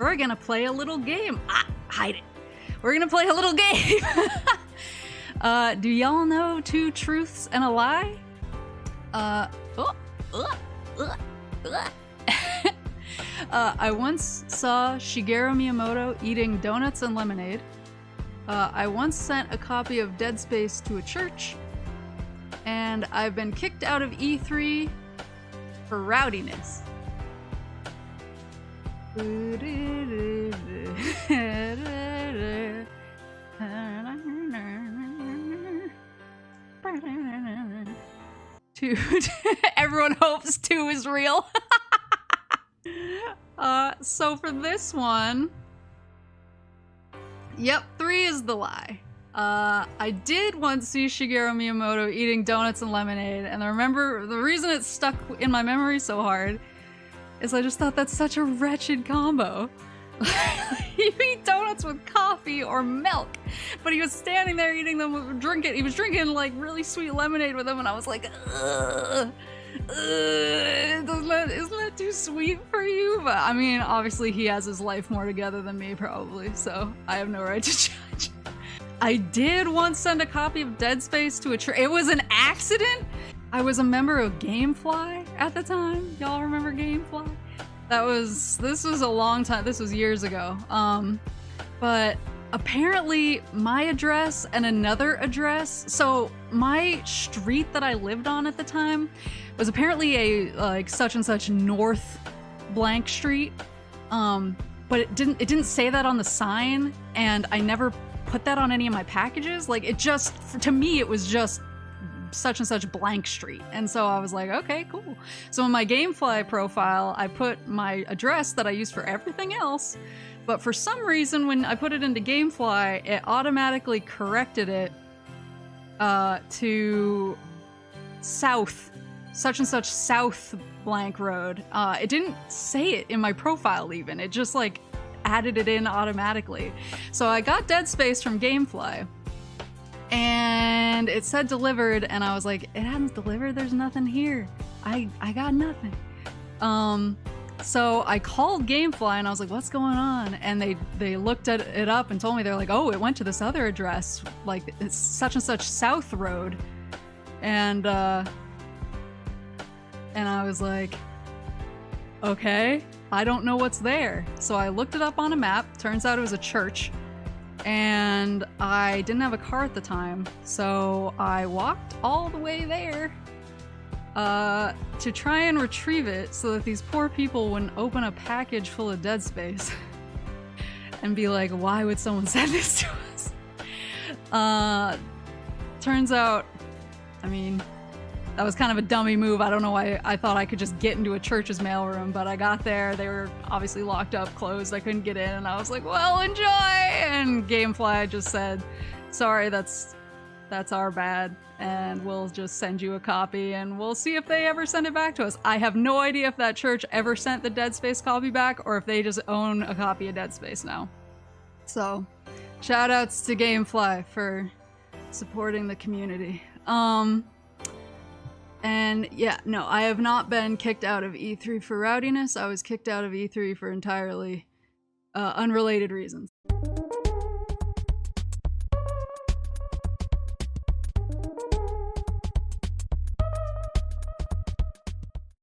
we're gonna play a little game. Ah, hide it. We're gonna play a little game. Do y'all know Two Truths and a Lie? I once saw Shigeru Miyamoto eating donuts and lemonade. I once sent a copy of Dead Space to a church. And I've been kicked out of E3 for rowdiness. Two. Everyone hopes 2 is real. So for this one, yep, 3 is the lie. I did once see Shigeru Miyamoto eating donuts and lemonade, and I remember the reason it stuck in my memory so hard is I just thought that's such a wretched combo. You eat donuts with coffee or milk, but he was standing there eating them, he was drinking like really sweet lemonade with them, and I was like, ugh. Isn't that too sweet for you? But I mean, obviously he has his life more together than me probably, so I have no right to judge. I did once send a copy of Dead Space to a church. It was an accident. I was a member of Gamefly at the time. Y'all remember Gamefly? This was a long time, this was years ago. But apparently my address and another address, so my street that I lived on at the time was apparently a like such and such North blank street. But it didn't say that on the sign, and I never put that on any of my packages. Like, it just, to me, it was just such and such blank street. And so I was like, okay, cool. So in my Gamefly profile, I put my address that I use for everything else, but for some reason when I put it into Gamefly, it automatically corrected it to south, such and such South blank road. It didn't say it in my profile even, it just like added it in automatically. So I got Dead Space from Gamefly, and it said delivered, and I was like, it hasn't delivered, there's nothing here. I got nothing. So I called Gamefly and I was like, what's going on? And they looked at it up and told me, they're like, oh, it went to this other address, like it's such and such South Road. And I was like, okay, I don't know what's there. So I looked it up on a map. Turns out it was a church. And I didn't have a car at the time, so I walked all the way there to try and retrieve it so that these poor people wouldn't open a package full of Dead Space and be like, why would someone send this to us? Turns out, I mean, that was kind of a dummy move. I don't know why I thought I could just get into a church's mailroom, but I got there. They were obviously locked up, closed. I couldn't get in, and I was like, well, enjoy! And Gamefly just said, sorry, that's our bad, and we'll just send you a copy, and we'll see if they ever send it back to us. I have no idea if that church ever sent the Dead Space copy back, or if they just own a copy of Dead Space now. So, shoutouts to Gamefly for supporting the community. And yeah, no, I have not been kicked out of E3 for rowdiness. I was kicked out of E3 for entirely unrelated reasons.